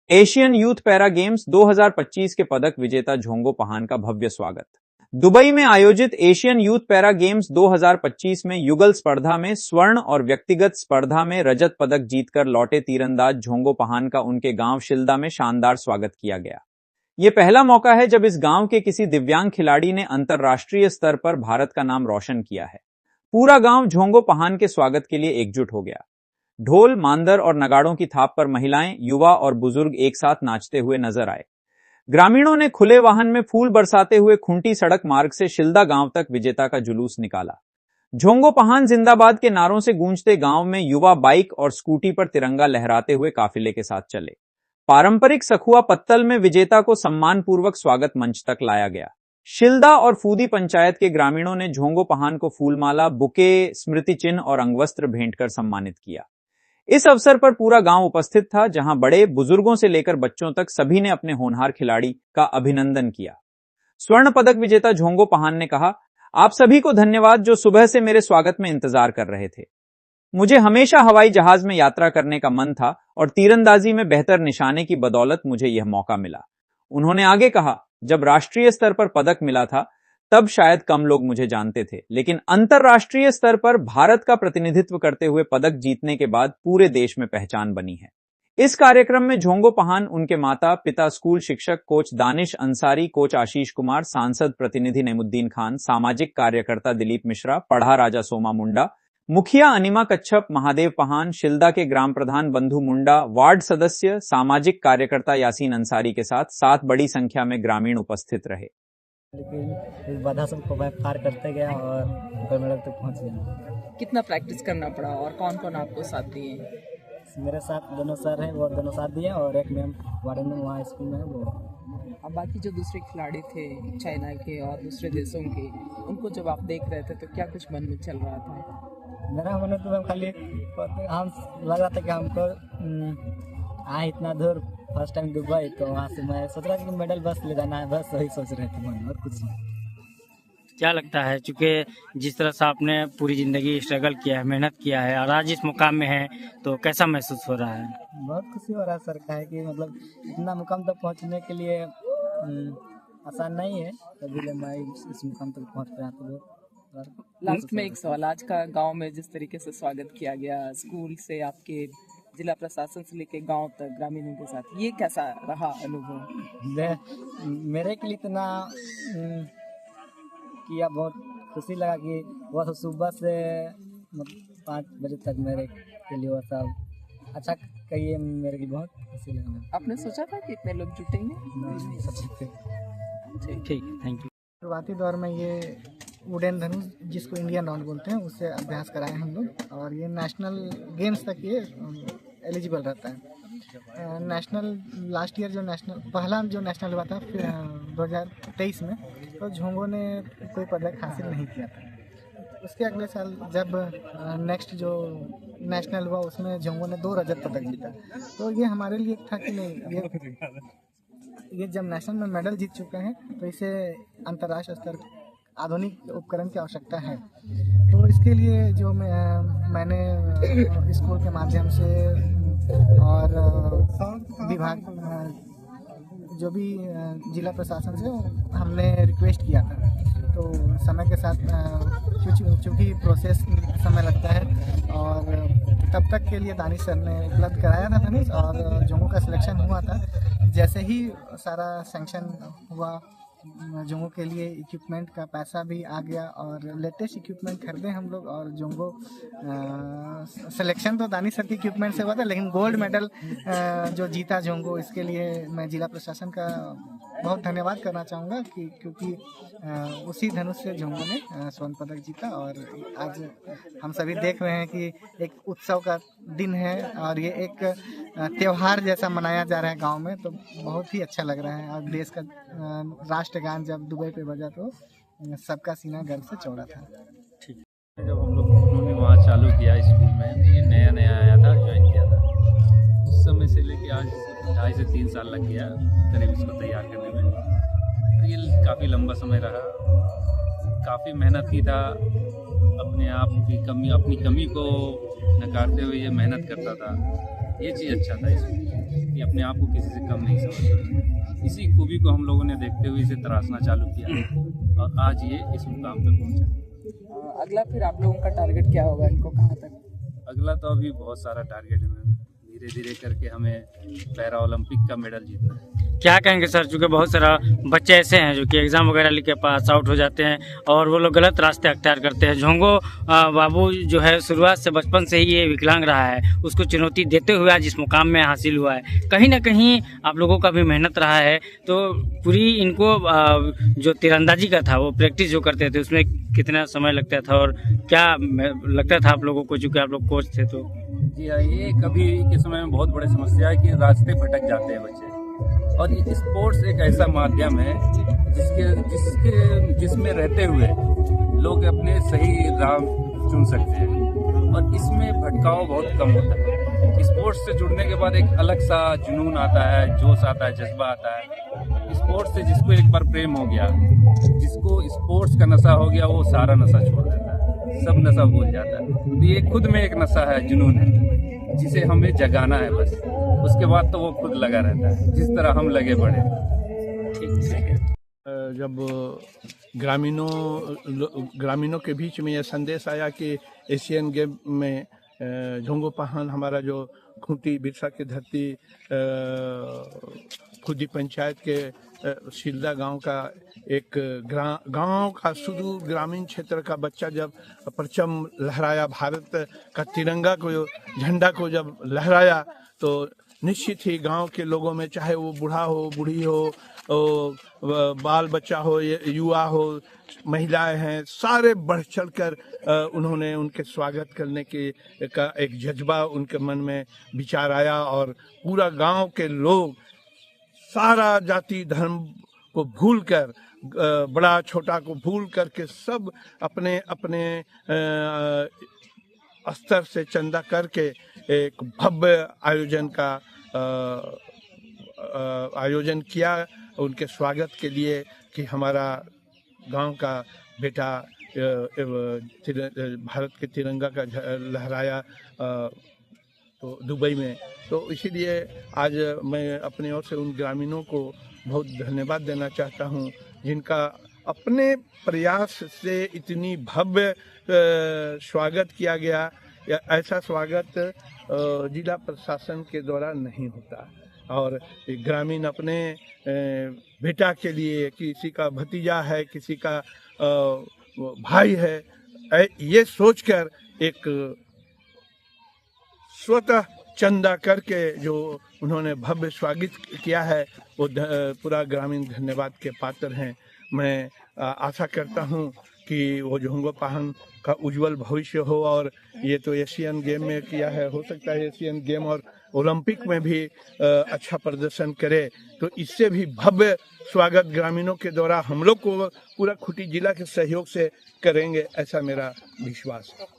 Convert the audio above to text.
Asian youth para games 2025 के पदक विजेता झोंगो पहान का भव्य स्वागत। दुबई में आयोजित एशियन यूथ पैरा गेम्स 2025 में युगल स्पर्धा में स्वर्ण और व्यक्तिगत स्पर्धा में रजत पदक जीतकर लौटे तीरंदाज झोंगो पहान का उनके गांव शिल्दा में शानदार स्वागत किया गया। ये पहला मौका है जब इस गांव के किसी दिव्यांग खिलाड़ी ने अंतर्राष्ट्रीय स्तर पर भारत का नाम रोशन किया है। पूरा गांव झोंगो पहान के स्वागत के लिए एकजुट हो गया। ढोल, मांदर और नगाड़ों की थाप पर महिलाएं, युवा और बुजुर्ग एक साथ नाचते हुए नजर आए। ग्रामीणों ने खुले वाहन में फूल बरसाते हुए खूंटी सड़क मार्ग से शिल्दा गांव तक विजेता का जुलूस निकाला। झोंगो पहान जिंदाबाद के नारों से गूंजते गांव में युवा बाइक और स्कूटी पर तिरंगा लहराते हुए काफिले के साथ चले। पारंपरिक सखुआ पत्तल में विजेता को सम्मानपूर्वक स्वागत मंच तक लाया गया। शिल्दा और फूदी पंचायत के ग्रामीणों ने झोंगो पहान को फूलमाला, बुके, स्मृति चिन्ह और अंगवस्त्र भेंट कर सम्मानित किया। इस अवसर पर पूरा गांव उपस्थित था, जहां बड़े बुजुर्गों से लेकर बच्चों तक सभी ने अपने होनहार खिलाड़ी का अभिनंदन किया। स्वर्ण पदक विजेता झोंगो पहान ने कहा, आप सभी को धन्यवाद जो सुबह से मेरे स्वागत में इंतजार कर रहे थे। मुझे हमेशा हवाई जहाज में यात्रा करने का मन था और तीरंदाजी में बेहतर निशाने की बदौलत मुझे यह मौका मिला। उन्होंने आगे कहा, जब राष्ट्रीय स्तर पर पदक मिला था तब शायद कम लोग मुझे जानते थे, लेकिन अंतर्राष्ट्रीय स्तर पर भारत का प्रतिनिधित्व करते हुए पदक जीतने के बाद पूरे देश में पहचान बनी है। इस कार्यक्रम में झोंगो पहान, उनके माता पिता, स्कूल शिक्षक कोच दानिश अंसारी, कोच आशीष कुमार, सांसद प्रतिनिधि नेमुद्दीन खान, सामाजिक कार्यकर्ता दिलीप मिश्रा, पढ़ा राजा सोमा मुंडा, मुखिया अनिमा कच्छप, महादेव पहान, शिल्दा के ग्राम प्रधान बंधु मुंडा, वार्ड सदस्य, सामाजिक कार्यकर्ता यासीन अंसारी के साथ बड़ी संख्या में ग्रामीण उपस्थित रहे। लेकिन इस बाधा सबको पार करते गया और गोल्ड मेडल तक पहुंच गया। कितना प्रैक्टिस करना पड़ा और कौन कौन आपको साथ दिए? मेरे साथ दोनों सर हैं, वो दोनों साथ दिए और एक मैम वार्डन में वहाँ स्कूल में है वो। अब बाकी जो दूसरे खिलाड़ी थे चाइना के और दूसरे देशों के, उनको जब आप देख रहे थे तो क्या कुछ मन में चल रहा था? मेरा मन में तो खाली हम लग रहा था कि हमको आए इतना दूर फर्स्ट टाइम दुबई, तो वहाँ से मैं सोच रहा था कि मेडल बस ले जाना है, बस वही सोच रहे थे मन में, और कुछ नहीं। क्या लगता है, चूँकि जिस तरह से आपने पूरी ज़िंदगी स्ट्रगल किया है, मेहनत किया है और आज इस मुकाम में है, तो कैसा महसूस हो रहा है? बहुत खुशी हो रहा है सर, का है कि मतलब इतना मुकाम तक पहुँचने के लिए आसान नहीं है, तभी मैं इस मुकाम तक पहुँच पाया। तो लास्ट में एक सवाल, आज का गाँव में जिस तरीके से स्वागत किया गया, स्कूल से आपके जिला प्रशासन से लेके गांव तक ग्रामीणों के साथ, ये कैसा रहा अनुभव? मेरे के लिए इतना किया, बहुत खुशी लगा कि वह सुबह से 5 बजे तक मेरे के लिए वह सब अच्छा कहिए, मेरे लिए बहुत खुशी लगा। आपने सोचा था कि इतने लोग जुटेंगे? नहीं, सब ठीक, थैंक यू। शुरुआती दौर में ये वुडन धनुष, जिसको इंडियन राउंड बोलते हैं, उससे अभ्यास कराए हम लोग, और ये नेशनल गेम्स तक ये एलिजिबल रहता है। नेशनल लास्ट ईयर जो पहला नेशनल हुआ था 2023 में, तो झोंगो ने कोई पदक हासिल नहीं किया था। उसके अगले साल जब नेक्स्ट जो नेशनल हुआ उसमें झोंगो ने 2 रजत पदक जीता। तो ये हमारे लिए था कि नहीं, ये जब नेशनल में मेडल जीत चुके हैं तो इसे अंतर्राष्ट्रीय स्तर आधुनिक उपकरण की आवश्यकता है। तो इसके लिए जो मैंने स्कूल के माध्यम से और विभाग जो भी जिला प्रशासन से हमने रिक्वेस्ट किया था, तो समय के साथ चूँकि प्रोसेस समय लगता है, और तब तक के लिए दानिश सर ने उपलब्ध कराया था धनुष, और झोंगो का सिलेक्शन हुआ था। जैसे ही सारा सैंक्शन हुआ, झोंगो के लिए इक्विपमेंट का पैसा भी आ गया और लेटेस्ट इक्विपमेंट खरीदे हम लोग, और झोंगो सिलेक्शन तो दानिश सर के इक्विपमेंट से हुआ था, लेकिन गोल्ड मेडल जो जीता झोंगो, इसके लिए मैं जिला प्रशासन का बहुत धन्यवाद करना चाहूँगा कि क्योंकि उसी धनुष से झोंगो ने स्वर्ण पदक जीता। और आज हम सभी देख रहे हैं कि एक उत्सव का दिन है और ये एक त्यौहार जैसा मनाया जा रहा है गांव में, तो बहुत ही अच्छा लग रहा है। और देश का राष्ट्रगान जब दुबई पे बजा तो सबका सीना गर्व से चौड़ा था। ठीक, जब हम लोग ने वहाँ चालू किया स्कूल में, ये नया आया था, ज्वाइन किया था, उस समय से लेके आज 2.5 से 3 साल लग गया करीब इसको तैयार करने में। ये काफ़ी लंबा समय रहा, काफ़ी मेहनत की था, अपने आप की कमी, अपनी कमी को नकारते हुए ये मेहनत करता था। ये चीज़ अच्छा था इसमें। कि अपने आप को किसी से कम नहीं समझता। इसी खूबी को हम लोगों ने देखते हुए इसे तराशना चालू किया और आज ये इस मुकाम पे पहुंचा। अगला फिर आप लोगों का टारगेट क्या होगा, इनको कहाँ तक? अगला तो अभी बहुत सारा टारगेट है, धीरे धीरे करके हमें पैरा ओलंपिक का मेडल जीतना है। क्या कहेंगे सर, चूँकि बहुत सारा बच्चे ऐसे हैं जो कि एग्ज़ाम वगैरह लिख के पास आउट हो जाते हैं और वो लोग गलत रास्ते अख्तियार करते हैं। झोंगो बाबू जो है शुरुआत से बचपन से ही ये विकलांग रहा है, उसको चुनौती देते हुए आज इस मुकाम में हासिल हुआ है। कहीं ना कहीं आप लोगों का भी मेहनत रहा है, तो पूरी इनको जो तीरंदाजी का था वो प्रैक्टिस जो करते थे उसमें कितना समय लगता था और क्या लगता था आप लोगों को, चूँकि आप लोग कोच थे? तो जी हाँ, ये कभी के समय में बहुत बड़ी समस्या है कि रास्ते भटक जाते हैं बच्चे, और ये स्पोर्ट्स एक ऐसा माध्यम है जिसमें रहते हुए लोग अपने सही राह चुन सकते हैं और इसमें भटकाव बहुत कम होता है। स्पोर्ट्स से जुड़ने के बाद एक अलग सा जुनून आता है, जोश आता है, जज्बा आता है। स्पोर्ट्स से जिसको एक बार प्रेम हो गया, जिसको स्पोर्ट्स का नशा हो गया, वो सारा नशा छोड़ देता है, सब नशा भूल जाता है। तो ये खुद में एक नशा है, जुनून है, जिसे हमें जगाना है बस। उसके बाद तो वो खुद लगा रहता है, जिस तरह हम लगे पड़े। जब ग्रामीणों के बीच में यह संदेश आया कि एशियन गेम में झोंगो पहान हमारा जो खूंटी बिरसा की धरती खुदी पंचायत के शिल्दा गांव का एक गांव का सुदूर ग्रामीण क्षेत्र का बच्चा जब परचम लहराया, भारत का तिरंगा को, झंडा को जब लहराया, तो निश्चित ही गांव के लोगों में, चाहे वो बूढ़ा हो, बूढ़ी हो, बाल बच्चा हो, युवा हो, महिलाएं हैं, सारे बढ़ चढ़कर उन्होंने उनके स्वागत करने का एक जज्बा उनके मन में विचार आया और पूरा गांव के लोग सारा जाति धर्म को भूलकर, बड़ा छोटा को भूल करके सब अपने अपने स्तर से चंदा करके एक भव्य आयोजन किया उनके स्वागत के लिए कि हमारा गांव का बेटा भारत के तिरंगा का लहराया तो दुबई में। तो इसीलिए आज मैं अपनी ओर से उन ग्रामीणों को बहुत धन्यवाद देना चाहता हूं, जिनका अपने प्रयास से इतनी भव्य स्वागत किया गया। ऐसा स्वागत जिला प्रशासन के द्वारा नहीं होता और ग्रामीण अपने बेटा के लिए, किसी का भतीजा है, किसी का भाई है, ये सोचकर एक स्वतः चंदा करके जो उन्होंने भव्य स्वागत किया है, वो पूरा ग्रामीण धन्यवाद के पात्र हैं। मैं आशा करता हूं कि वो झोंगो पहान का उज्जवल भविष्य हो और ये तो एशियन गेम में किया है, हो सकता है एशियन गेम और ओलंपिक में भी अच्छा प्रदर्शन करे, तो इससे भी भव्य स्वागत ग्रामीणों के द्वारा हम लोग को पूरा खूंटी जिला के सहयोग से करेंगे, ऐसा मेरा विश्वास है।